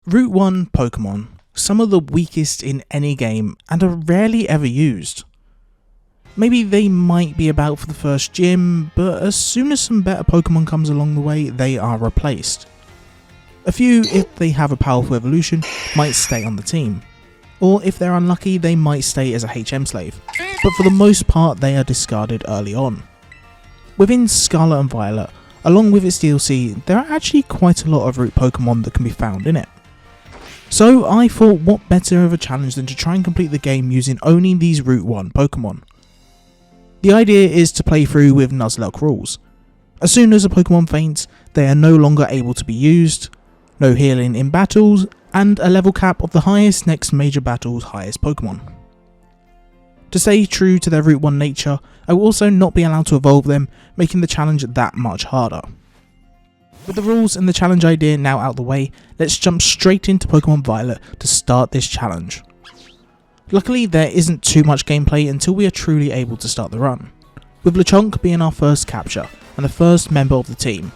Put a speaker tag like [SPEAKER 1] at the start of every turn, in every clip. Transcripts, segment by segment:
[SPEAKER 1] Route 1 Pokémon, some of the weakest in any game and are rarely ever used. Maybe they might be about for the first gym, but as soon as some better Pokémon comes along the way, they are replaced. A few, if they have a powerful evolution, might stay on the team. Or if they're unlucky, they might stay as a HM slave, but for the most part they are discarded early on. Within Scarlet and Violet, along with its DLC, there are actually quite a lot of Route Pokémon that can be found in it. So I thought, what better of a challenge than to try and complete the game using only these Route 1 Pokémon. The idea is to play through with Nuzlocke rules. As soon as a Pokémon faints, they are no longer able to be used, no healing in battles, and a level cap of the highest next major battle's highest Pokémon. To stay true to their Route 1 nature, I will also not be allowed to evolve them, making the challenge that much harder. With the rules and the challenge idea now out the way, let's jump straight into Pokémon Violet to start this challenge. Luckily there isn't too much gameplay until we are truly able to start the run, with Lechonk being our first capture and the first member of the team,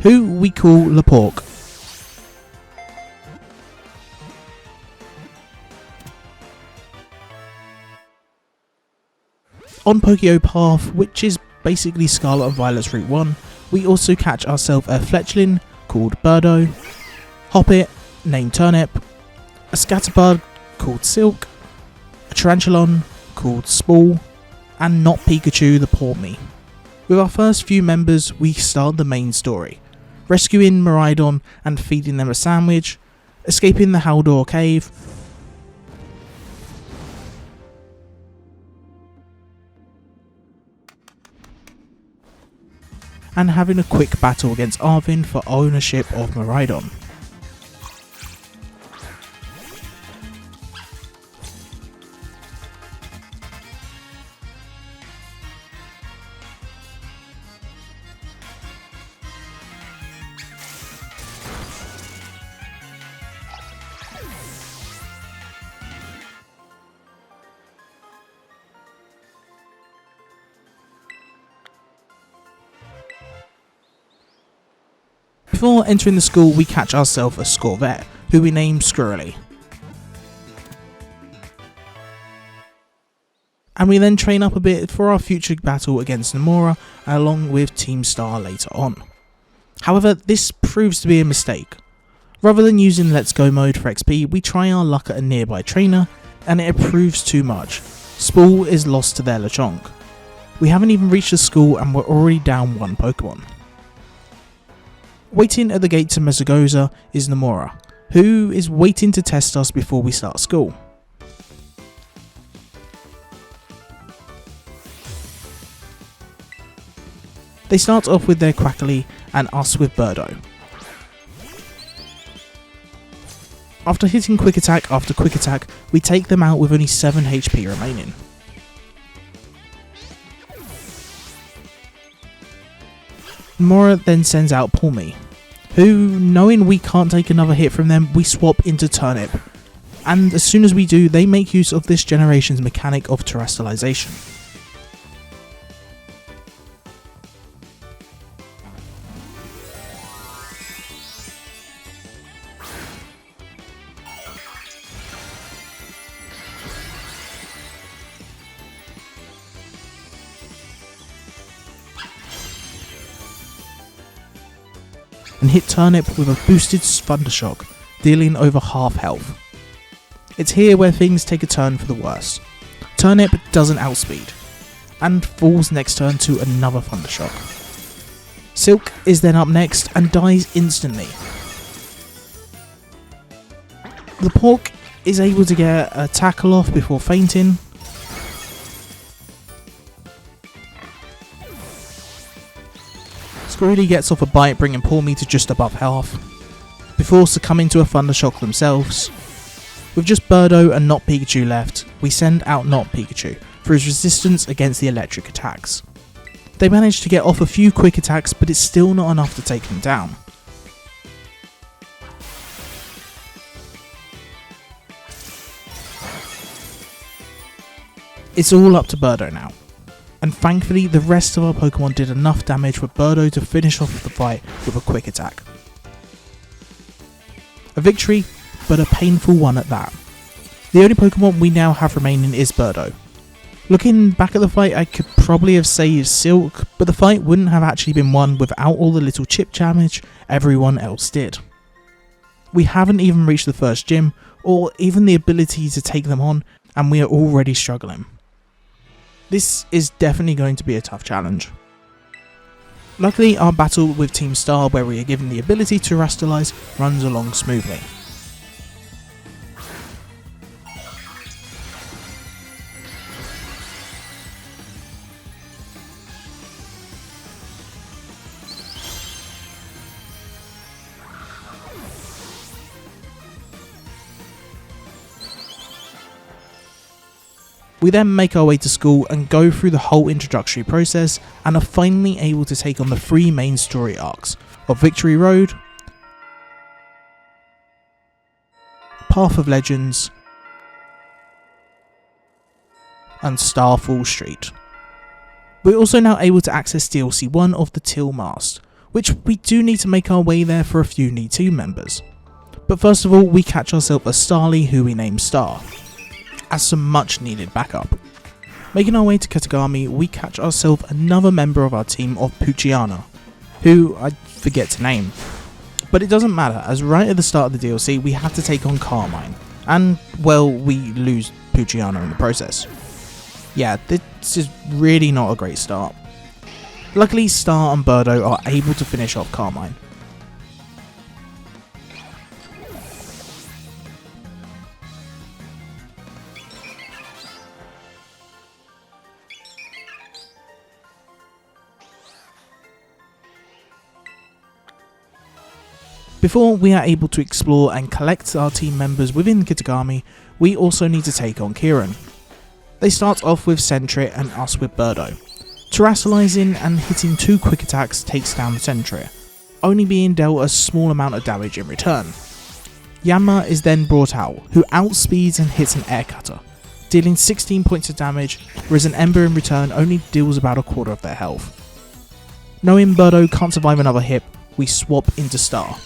[SPEAKER 1] who we call Lepork. On Pokeo Path, which is basically Scarlet and Violet's Route 1, we also catch ourselves a Fletchling called Birdo, Hoppit named Turnip, a Scatterbug called Silk, a Tarantulan called Spool, and not Pikachu the Portme. With our first few members, we start the main story, rescuing Miraidon and feeding them a sandwich, escaping the Haldor cave, and having a quick battle against Arvin for ownership of Miraidon. Before entering the school, we catch ourselves a Scorvet, who we name Squirrely. And we then train up a bit for our future battle against Nomura, along with Team Star later on. However, this proves to be a mistake. Rather than using Let's Go mode for XP, we try our luck at a nearby trainer, and it proves too much. Spool is lost to their Lechonk. We haven't even reached the school and we're already down one Pokemon. Waiting at the gates of Mesagoza is Nomura, who is waiting to test us before we start school. They start off with their Quackly and us with Birdo. After hitting quick attack after quick attack, we take them out with only 7 HP remaining. Nomura then sends out Portme, who, knowing we can't take another hit from them, we swap into Turnip, and as soon as we do, they make use of this generation's mechanic of terrestrialization. And hit Turnip with a boosted Thundershock, dealing over half health. It's here where things take a turn for the worse. Turnip doesn't outspeed, and falls next turn to another Thundershock. Silk is then up next and dies instantly. Lepork is able to get a tackle off before fainting. Squirrely gets off a bite, bringing Portme to just above half, before succumbing to a Thundershock themselves. With just Birdo and not Pikachu left, we send out not Pikachu for his resistance against the electric attacks. They manage to get off a few quick attacks, but it's still not enough to take them down. It's all up to Birdo now, and thankfully the rest of our Pokemon did enough damage for Birdo to finish off the fight with a quick attack. A victory but a painful one at that. The only Pokemon we now have remaining is Birdo. Looking back at the fight, I could probably have saved Silk, but the fight wouldn't have actually been won without all the little chip damage everyone else did. We haven't even reached the first gym, or even the ability to take them on, and we are already struggling. This is definitely going to be a tough challenge. Luckily, our battle with Team Star, where we are given the ability to Terastallize, runs along smoothly. We then make our way to school and go through the whole introductory process and are finally able to take on the 3 main story arcs of Victory Road, Path of Legends, and Starfall Street. We're also now able to access DLC 1 of the Till Mast, which we do need to make our way there for a few new team members. But first of all, we catch ourselves a Starly who we name Star, as some much needed backup. Making our way to Kitagami, we catch ourselves another member of our team of Poochyena, who I forget to name. But it doesn't matter, as right at the start of the DLC we have to take on Carmine, and well, we lose Poochyena in the process. Yeah, this is really not a great start. Luckily, Star and Birdo are able to finish off Carmine. Before we are able to explore and collect our team members within Kitagami, we also need to take on Kieran. They start off with Sentry and us with Birdo. Terastallizing and hitting 2 quick attacks takes down the Sentry, only being dealt a small amount of damage in return. Yanma is then brought out, who outspeeds and hits an air cutter, dealing 16 points of damage, whereas an Ember in return only deals about a quarter of their health. Knowing Birdo can't survive another hit, we swap into Star,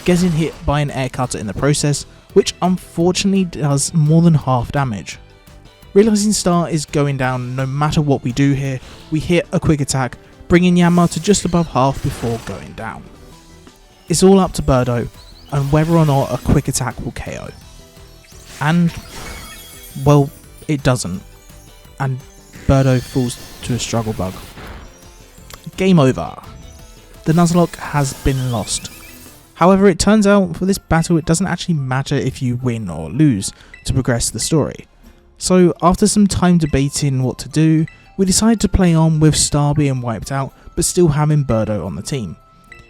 [SPEAKER 1] getting hit by an air cutter in the process, which unfortunately does more than half damage. Realising Star is going down no matter what we do here, we hit a quick attack, bringing Yanma to just above half before going down. It's all up to Birdo, and whether or not a quick attack will KO. And, well, it doesn't, and Birdo falls to a struggle bug. Game over. The Nuzlocke has been lost. However, it turns out for this battle it doesn't actually matter if you win or lose to progress the story. So after some time debating what to do, we decided to play on with Star being wiped out but still having Birdo on the team.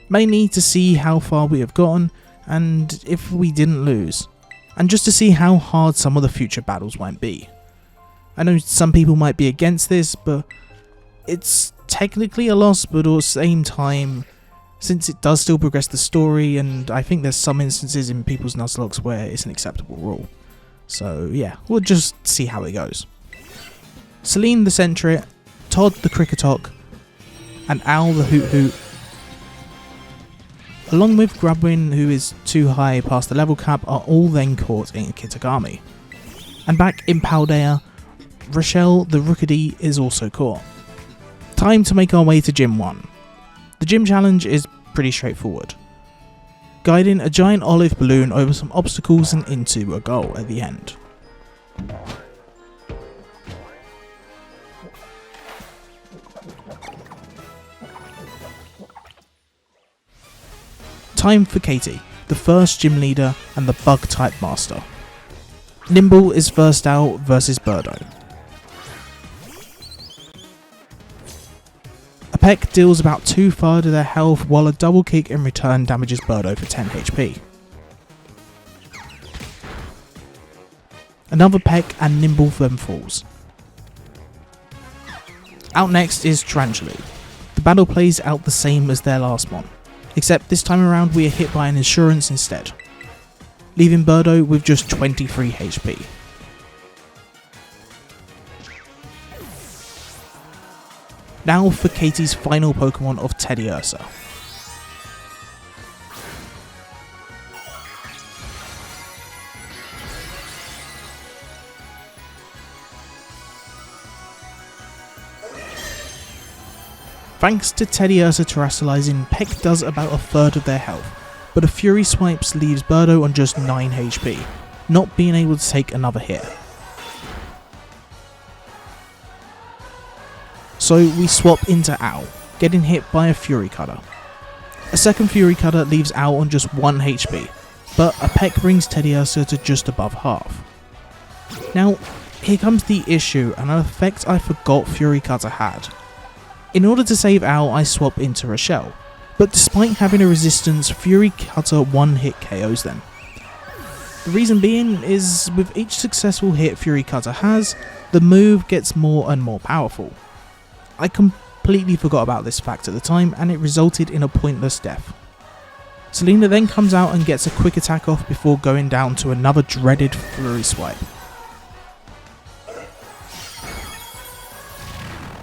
[SPEAKER 1] Mainly to see how far we have gotten and if we didn't lose, and just to see how hard some of the future battles might be. I know some people might be against this, but it's technically a loss, but at the same time, since it does still progress the story, and I think there's some instances in people's Nuzlockes where it's an acceptable rule. So yeah, we'll just see how it goes. Celine the Sentry, Todd the Cricketok, and Owl the Hoot Hoot, along with Grubwin, who is too high past the level cap, are all then caught in Kitagami. And back in Paldea, Rochelle the Rookidee is also caught. Time to make our way to Gym 1. The gym challenge is pretty straightforward, guiding a giant olive balloon over some obstacles and into a goal at the end. Time for Katie, the first gym leader and the bug type master. Nimble is first out versus Birdo. A peck deals about 2/3 of their health, while a double kick in return damages Birdo for 10 HP. Another peck and Nimble then falls. Out next is Tarantula. The battle plays out the same as their last one, except this time around we are hit by an insurance instead, leaving Birdo with just 23 HP. Now for Katie's final Pokemon of Teddiursa. Thanks to Teddiursa terrestrializing, Peck does about a third of their health, but a Fury Swipes leaves Birdo on just 9 HP, not being able to take another hit. So we swap into Owl, getting hit by a Fury Cutter. A second Fury Cutter leaves Owl on just 1 HP, but a Peck brings Teddiursa to just above half. Now, here comes the issue and an effect I forgot Fury Cutter had. In order to save Owl, I swap into Rochelle, but despite having a resistance, Fury Cutter one-hit KOs them. The reason being is, with each successful hit Fury Cutter has, the move gets more and more powerful. I completely forgot about this fact at the time, and it resulted in a pointless death. Selena then comes out and gets a quick attack off before going down to another dreaded Fury Swipe.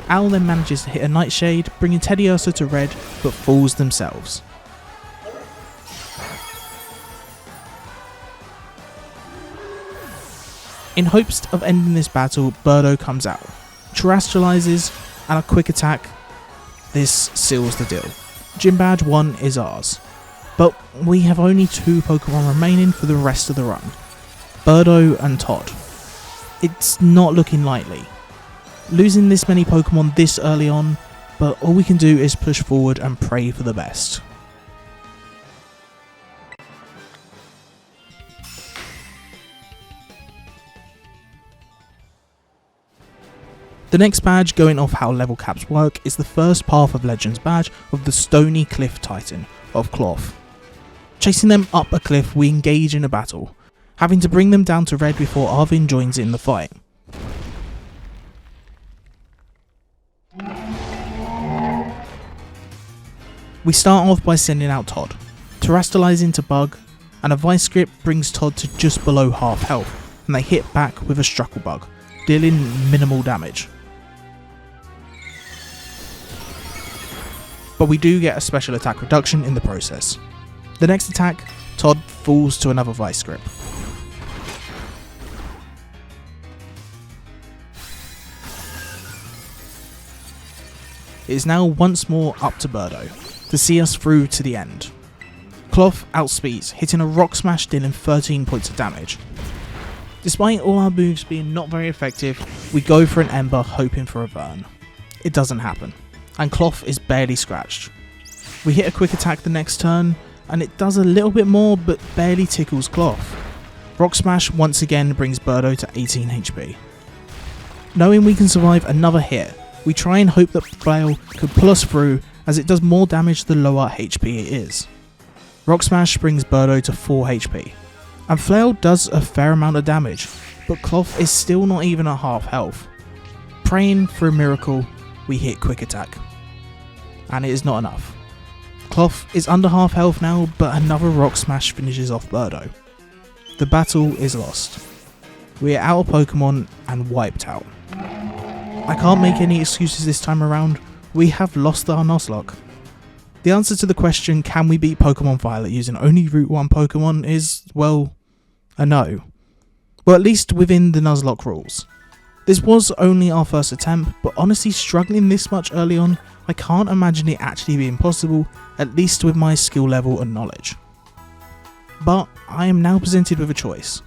[SPEAKER 1] Owl then manages to hit a Nightshade, bringing Teddiursa to red, but falls themselves. In hopes of ending this battle, Birdo comes out, terrestrializes, and a quick attack. This seals the deal. Gym Badge 1 is ours. But we have only 2 Pokemon remaining for the rest of the run, Birdo and Todd. It's not looking likely. Losing this many Pokemon this early on, but all we can do is push forward and pray for the best. The next badge, going off how level caps work, is the first Path of Legends badge of the Stony Cliff Titan of Cloth. Chasing them up a cliff, we engage in a battle, having to bring them down to red before Arvin joins in the fight. We start off by sending out Todd, terrestrializing to Bug, and a Vice Grip brings Todd to just below half health, and they hit back with a Struckle Bug, dealing minimal damage. But we do get a special attack reduction in the process. The next attack, Todd falls to another Vice Grip. It is now once more up to Birdo to see us through to the end. Cloth outspeeds, hitting a Rock Smash dealing 13 points of damage. Despite all our moves being not very effective, we go for an Ember hoping for a Burn. It doesn't happen, and Cloth is barely scratched. We hit a quick attack the next turn, and it does a little bit more but barely tickles Cloth. Rock Smash once again brings Birdo to 18 HP. Knowing we can survive another hit, we try and hope that Flail could pull us through, as it does more damage the lower HP it is. Rock Smash brings Birdo to 4 HP, and Flail does a fair amount of damage, but Cloth is still not even at half health. Praying for a miracle, we hit Quick Attack, and it is not enough. Cloth is under half health now, but another Rock Smash finishes off Birdo. The battle is lost. We are out of Pokemon and wiped out. I can't make any excuses this time around, we have lost our Nuzlocke. The answer to the question, can we beat Pokemon Violet using only Route 1 Pokemon, is, well, a no. Well, at least within the Nuzlocke rules. This was only our first attempt, but honestly struggling this much early on, I can't imagine it actually being possible, at least with my skill level and knowledge. But I am now presented with a choice.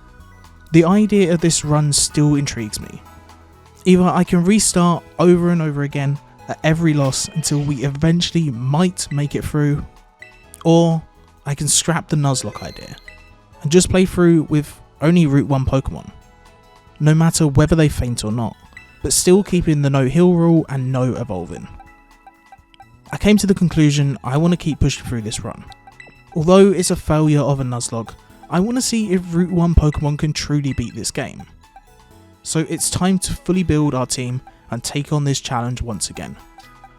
[SPEAKER 1] The idea of this run still intrigues me. Either I can restart over and over again at every loss until we eventually might make it through, or I can scrap the Nuzlocke idea and just play through with only Route 1 Pokemon, no matter whether they faint or not, but still keeping the no heal rule and no evolving. I came to the conclusion I want to keep pushing through this run. Although it's a failure of a Nuzlocke, I want to see if Route 1 Pokemon can truly beat this game. So it's time to fully build our team and take on this challenge once again,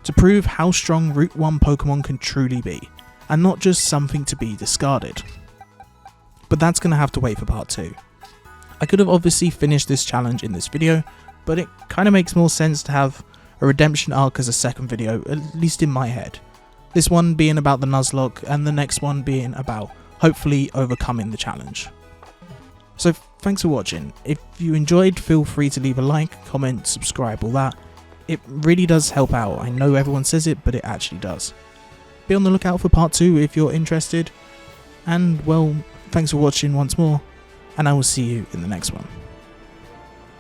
[SPEAKER 1] to prove how strong Route 1 Pokemon can truly be, and not just something to be discarded. But that's going to have to wait for part 2. I could have obviously finished this challenge in this video, but it kind of makes more sense to have a redemption arc as a second video, at least in my head. This one being about the Nuzlocke and the next one being about hopefully overcoming the challenge. So thanks for watching. If you enjoyed, feel free to leave a like, comment, subscribe, all that. It really does help out. I know everyone says it, but it actually does. Be on the lookout for part 2 if you're interested. And well, thanks for watching once more, and I will see you in the next one.